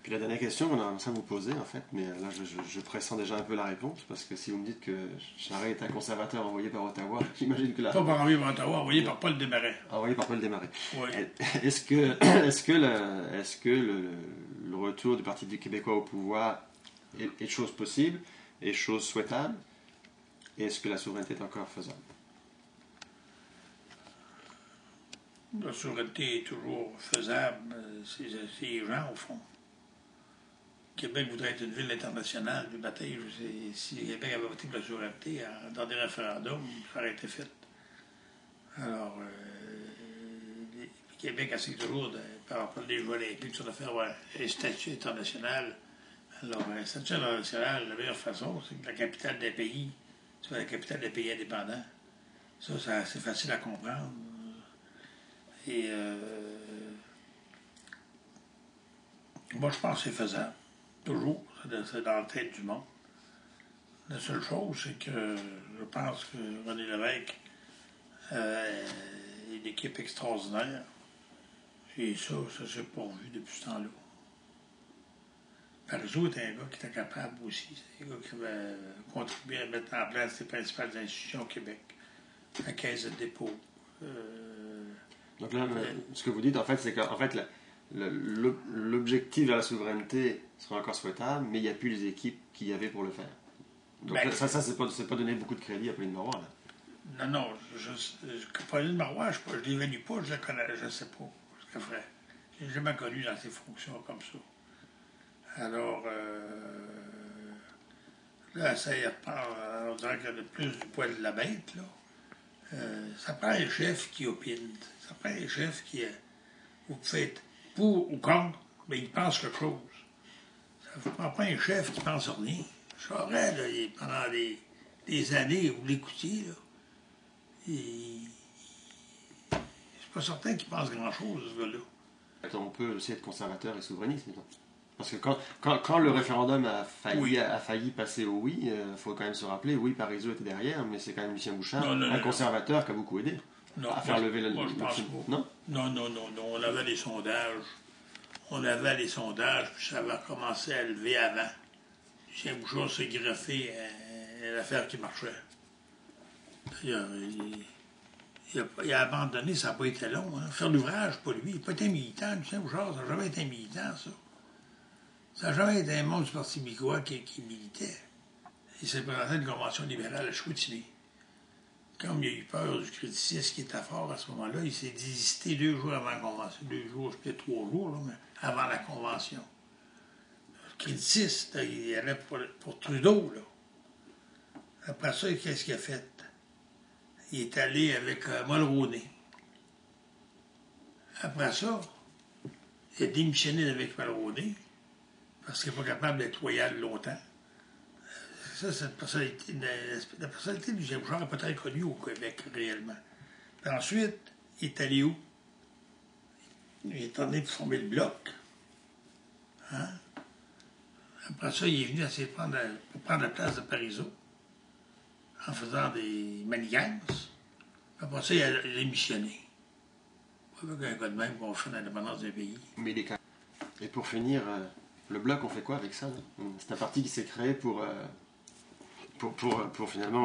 Puis la dernière question qu'on a commencé à vous poser, en fait, mais là je pressens déjà un peu la réponse, parce que si vous me dites que Charest est un conservateur envoyé par Ottawa, j'imagine que là. Pas par envoyé par Ottawa, envoyé par Paul Desmarais. Envoyé par Paul Desmarais. Oui. Le retour du Parti du Québécois au pouvoir est chose possible, est chose souhaitable, et est-ce que la souveraineté est encore faisable? La souveraineté est toujours faisable, c'est les gens, au fond. Québec voudrait être une ville internationale du bataille. Si Québec avait voté pour la souveraineté dans des référendums, ça aurait été fait. Alors, Québec essaie toujours, par rapport aux Jeux olympiques, de faire un statut international. Alors, un statut international, la meilleure façon, c'est que la capitale des pays soit la capitale des pays indépendants. Ça c'est facile à comprendre. Et moi, je pense que c'est faisable. Toujours. C'est dans la tête du monde. La seule chose, c'est que je pense que René Lévesque est une équipe extraordinaire. Et ça s'est pas vu depuis ce temps-là. Parizeau est un gars qui était capable aussi. C'est un gars qui avait contribué à mettre en place les principales institutions au Québec. La Caisse de dépôt. Donc là, ce que vous dites, en fait, c'est qu'en fait, l'objectif vers la souveraineté sera encore souhaitable, mais il n'y a plus les équipes qu'il y avait pour le faire. Donc là, ça c'est pas donner beaucoup de crédit à Pauline Marois, là. Non, Pauline Marois, je ne l'évalue pas, je la connais, je ne sais pas ce qu'elle ferait. Je ne l'ai jamais connue dans ses fonctions comme ça. Alors, là, ça y repart, on dirait qu'il y a plus du poil de la bête, là. Ça prend un chef qui opine. Ça prend un chef qui vous pouvez être pour ou contre, mais il pense quelque chose. Ça ne prend pas un chef qui pense rien. Charest, là, pendant des années, vous l'écoutiez, là. C'est pas certain qu'il pense grand-chose, ce gars-là. On peut aussi être conservateur et souverainiste, mettons. Parce que quand le référendum a failli passer au oui, il faut quand même se rappeler, oui, Parizeau était derrière, mais c'est quand même Lucien Bouchard, un conservateur qui a beaucoup aidé à faire lever la... Moi, je pense pas. Non? Non. On avait les sondages. Puis ça va commencer à lever avant. Lucien Bouchard s'est greffé à l'affaire qui marchait. D'ailleurs, il a abandonné, ça n'a pas été long. Hein. Faire l'ouvrage, pas lui. Il n'a pas été militant, Lucien Bouchard, ça n'a jamais été militant, ça. Ça n'a jamais été un membre du Parti québécois qui militait. Il s'est présenté à une convention libérale à Chicoutimi. Comme il a eu peur du crédiciste qui était fort à ce moment-là, il s'est désisté 2 jours avant la convention. 2 jours, peut-être 3 jours, là, mais avant la convention. Le crédiciste, il allait pour Trudeau, là. Après ça, qu'est-ce qu'il a fait? Il est allé avec Mulroney. Après ça, il a démissionné avec Mulroney parce qu'il n'est pas capable d'être loyal longtemps. Ça, la personnalité du Lucien Bouchard n'est pas très connue au Québec, réellement. Puis ensuite, il est allé où? Il est allé pour former le Bloc. Hein? Après ça, il est venu essayer pour prendre la place de Parizeau en faisant des manigances. Après ça, il a démissionné. Pas qu'un gars de même qu'on fait l'indépendance d'un pays. Mais et pour finir, le Bloc, on fait quoi avec ça? C'est un parti qui s'est créé pour finalement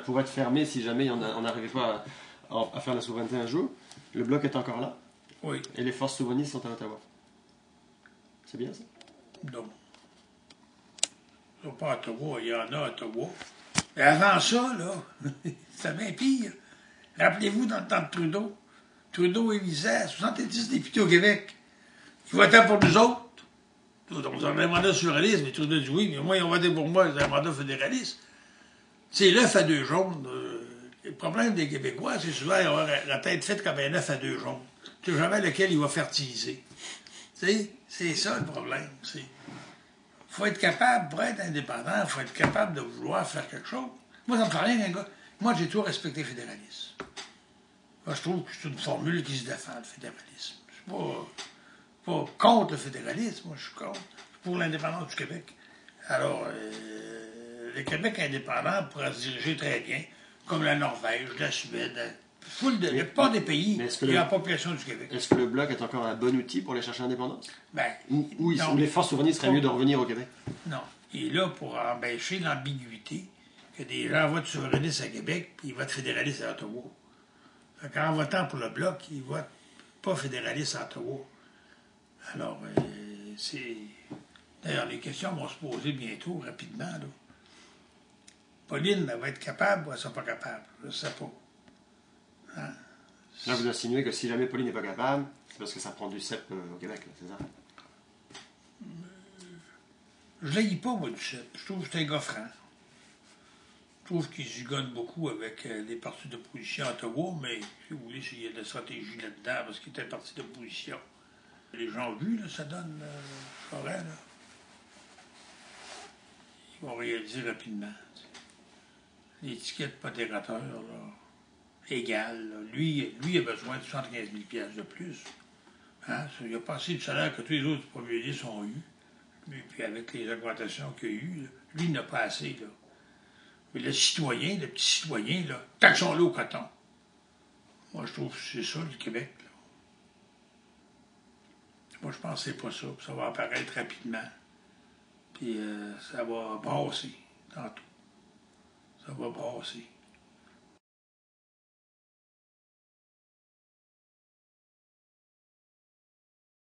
pour être fermé si jamais on n'arrivait pas à faire la souveraineté un jour. Le Bloc est encore là. Oui. Et les forces souverainistes sont à Ottawa. C'est bien ça? Non. Ils ne sont pas à Ottawa, il y en a à Ottawa. Mais avant ça, là, c'était bien pire. Rappelez-vous, dans le temps de Trudeau, Trudeau élisait 70 députés au Québec. Ils votaient pour nous autres. Donc, on avait un mandat surréaliste, mais Trudeau dit oui, mais moi, ils ont voté pour moi, c'est un mandat fédéraliste. C'est l'œuf à 2 jaunes. Le problème des Québécois, c'est souvent avoir la tête faite comme un œuf à 2 jaunes. Tu sais jamais lequel il va fertiliser. Tu sais, c'est ça le problème. Il faut être capable, pour être indépendant, il faut être capable de vouloir faire quelque chose. Moi, ça me fait rien qu'un gars. Moi, j'ai toujours respecté le fédéralisme. Moi, je trouve que c'est une formule qui se défend, le fédéralisme. Je ne suis pas contre le fédéralisme, moi, je suis contre. Je suis pour l'indépendance du Québec. Alors, le Québec indépendant pourra se diriger très bien, comme la Norvège, la Suède, La plupart des pays, il y a la population du Québec. Est-ce que le Bloc est encore un bon outil pour aller chercher l'indépendance? Ben, Ou les forces souverainistes seraient mieux de revenir au Québec? Non. Il est là pour empêcher l'ambiguïté que des gens votent souverainistes à Québec puis ils votent fédéralistes à Ottawa. En votant pour le Bloc, ils votent pas fédéralistes à Ottawa. Alors, c'est... D'ailleurs, les questions vont se poser bientôt, rapidement. Là. Pauline, elle va être capable ou elle ne sera pas capable? Je ne sais pas. Hein? Là, vous insinuez que si jamais Pauline n'est pas capable, c'est parce que ça prend du CEP au Québec, c'est ça? Je ne l'haïs pas, moi, du CEP. Je trouve que c'est un gars franc. Je trouve qu'il zigonne beaucoup avec les partis d'opposition à Ottawa, mais si vous voulez, il y a de la stratégie là-dedans, parce qu'il était un parti d'opposition. Les gens ont vu, là, ça donne Forêt, là. Ils vont réaliser rapidement. L'étiquette modérateur, là, égale. Là. Lui, il a besoin de 75 000 $ de plus. Hein? Il a passé du salaire que tous les autres premiers ministres ont eu. Et puis avec les augmentations qu'il y a eu, là, lui, il n'a pas assez. Là. Mais le citoyen, le petit citoyen, là, taxons-le au coton. Moi, je trouve que c'est ça, le Québec. Là. Moi, je pense que c'est pas ça. Puis ça va apparaître rapidement. Puis ça va brasser tantôt. Ça va brasser.